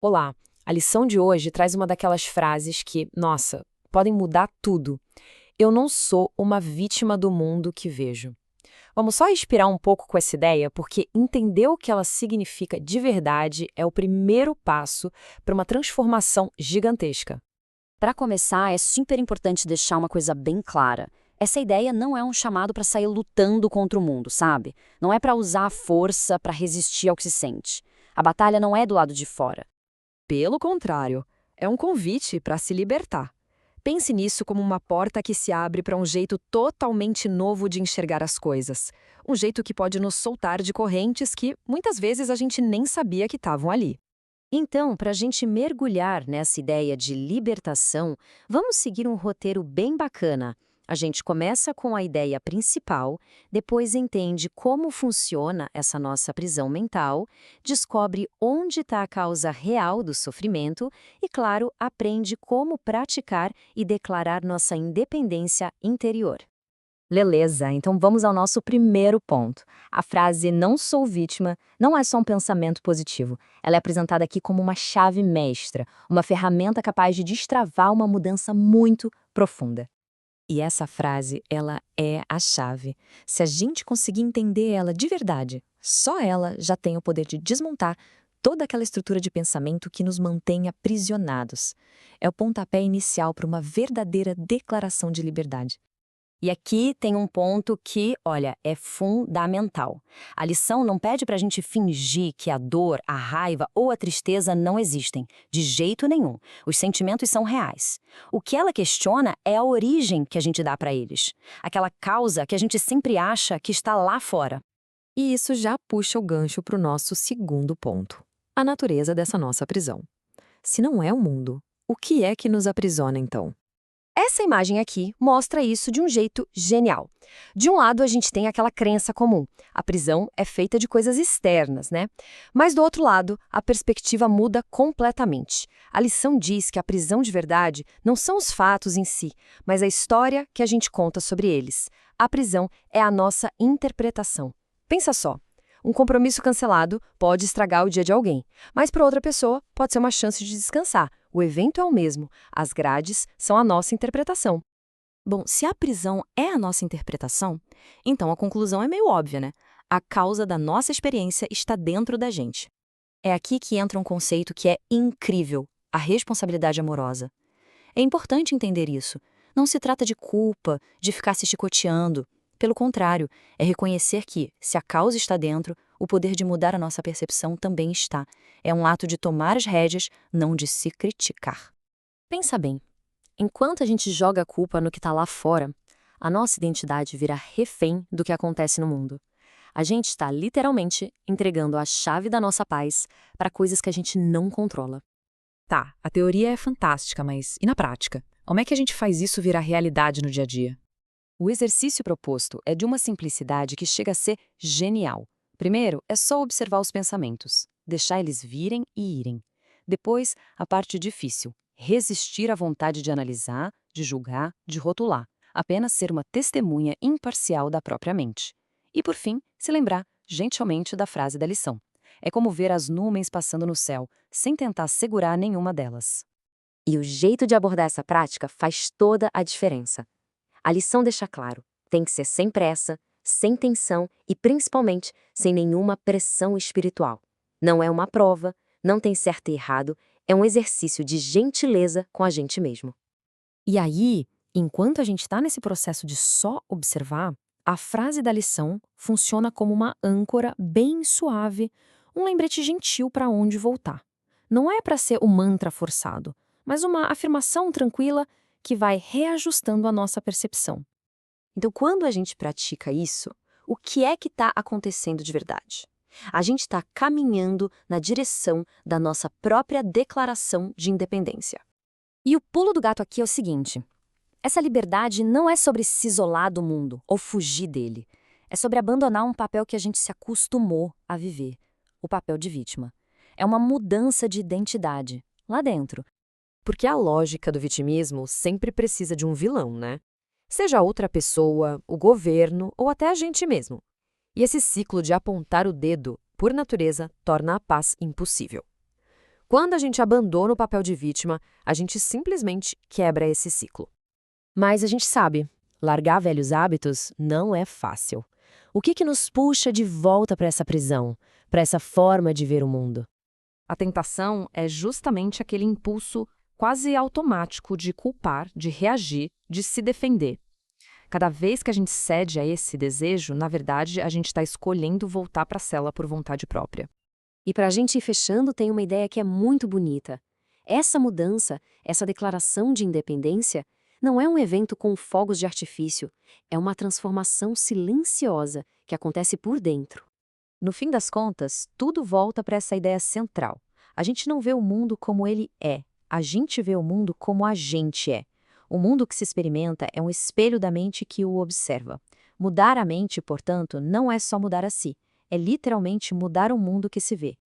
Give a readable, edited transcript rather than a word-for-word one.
Olá, a lição de hoje traz uma daquelas frases que, nossa, podem mudar tudo. Eu não sou uma vítima do mundo que vejo. Vamos só respirar um pouco com essa ideia, porque entender o que ela significa de verdade é o primeiro passo para uma transformação gigantesca. Para começar, é super importante deixar uma coisa bem clara. Essa ideia não é um chamado para sair lutando contra o mundo, sabe? Não é para usar a força para resistir ao que se sente. A batalha não é do lado de fora. Pelo contrário, é um convite para se libertar. Pense nisso como uma porta que se abre para um jeito totalmente novo de enxergar as coisas. Um jeito que pode nos soltar de correntes que, muitas vezes, a gente nem sabia que estavam ali. Então, para a gente mergulhar nessa ideia de libertação, vamos seguir um roteiro bem bacana. A gente começa com a ideia principal, depois entende como funciona essa nossa prisão mental, descobre onde está a causa real do sofrimento e, claro, aprende como praticar e declarar nossa independência interior. Beleza, então vamos ao nosso primeiro ponto. A frase "não sou vítima" não é só um pensamento positivo. Ela é apresentada aqui como uma chave mestra, uma ferramenta capaz de destravar uma mudança muito profunda. E essa frase, ela é a chave. Se a gente conseguir entender ela de verdade, só ela já tem o poder de desmontar toda aquela estrutura de pensamento que nos mantém aprisionados. É o pontapé inicial para uma verdadeira declaração de liberdade. E aqui tem um ponto que, olha, é fundamental. A lição não pede para a gente fingir que a dor, a raiva ou a tristeza não existem, de jeito nenhum. Os sentimentos são reais. O que ela questiona é a origem que a gente dá para eles. Aquela causa que a gente sempre acha que está lá fora. E isso já puxa o gancho para o nosso segundo ponto: a natureza dessa nossa prisão. Se não é o mundo, o que é que nos aprisiona então? Essa imagem aqui mostra isso de um jeito genial. De um lado, a gente tem aquela crença comum. A prisão é feita de coisas externas, né? Mas do outro lado, a perspectiva muda completamente. A lição diz que a prisão de verdade não são os fatos em si, mas a história que a gente conta sobre eles. A prisão é a nossa interpretação. Pensa só. Um compromisso cancelado pode estragar o dia de alguém, mas para outra pessoa pode ser uma chance de descansar. O evento é o mesmo, as grades são a nossa interpretação. Bom, se a prisão é a nossa interpretação, então a conclusão é meio óbvia, né? A causa da nossa experiência está dentro da gente. É aqui que entra um conceito que é incrível: a responsabilidade amorosa. É importante entender isso. Não se trata de culpa, de ficar se chicoteando. Pelo contrário, é reconhecer que, se a causa está dentro, o poder de mudar a nossa percepção também está. É um ato de tomar as rédeas, não de se criticar. Pensa bem, enquanto a gente joga a culpa no que está lá fora, a nossa identidade vira refém do que acontece no mundo. A gente está literalmente entregando a chave da nossa paz para coisas que a gente não controla. Tá, a teoria é fantástica, mas e na prática? Como é que a gente faz isso virar realidade no dia a dia? O exercício proposto é de uma simplicidade que chega a ser genial. Primeiro, é só observar os pensamentos, deixar eles virem e irem. Depois, a parte difícil, resistir à vontade de analisar, de julgar, de rotular. Apenas ser uma testemunha imparcial da própria mente. E, por fim, se lembrar, gentilmente, da frase da lição. É como ver as nuvens passando no céu, sem tentar segurar nenhuma delas. E o jeito de abordar essa prática faz toda a diferença. A lição deixa claro, tem que ser sem pressa, sem tensão e, principalmente, sem nenhuma pressão espiritual. Não é uma prova, não tem certo e errado, é um exercício de gentileza com a gente mesmo. E aí, enquanto a gente está nesse processo de só observar, a frase da lição funciona como uma âncora bem suave, um lembrete gentil para onde voltar. Não é para ser um mantra forçado, mas uma afirmação tranquila que vai reajustando a nossa percepção. Então, quando a gente pratica isso, o que é que está acontecendo de verdade? A gente está caminhando na direção da nossa própria declaração de independência. E o pulo do gato aqui é o seguinte: essa liberdade não é sobre se isolar do mundo ou fugir dele. É sobre abandonar um papel que a gente se acostumou a viver, o papel de vítima. É uma mudança de identidade, lá dentro. Porque a lógica do vitimismo sempre precisa de um vilão, né? Seja outra pessoa, o governo ou até a gente mesmo. E esse ciclo de apontar o dedo, por natureza, torna a paz impossível. Quando a gente abandona o papel de vítima, a gente simplesmente quebra esse ciclo. Mas a gente sabe, largar velhos hábitos não é fácil. O que nos puxa de volta para essa prisão, para essa forma de ver o mundo? A tentação é justamente aquele impulso quase automático de culpar, de reagir, de se defender. Cada vez que a gente cede a esse desejo, na verdade, a gente está escolhendo voltar para a cela por vontade própria. E para a gente ir fechando, tem uma ideia que é muito bonita. Essa mudança, essa declaração de independência, não é um evento com fogos de artifício, é uma transformação silenciosa que acontece por dentro. No fim das contas, tudo volta para essa ideia central. A gente não vê o mundo como ele é, a gente vê o mundo como a gente é. O mundo que se experimenta é um espelho da mente que o observa. Mudar a mente, portanto, não é só mudar a si, é literalmente mudar o mundo que se vê.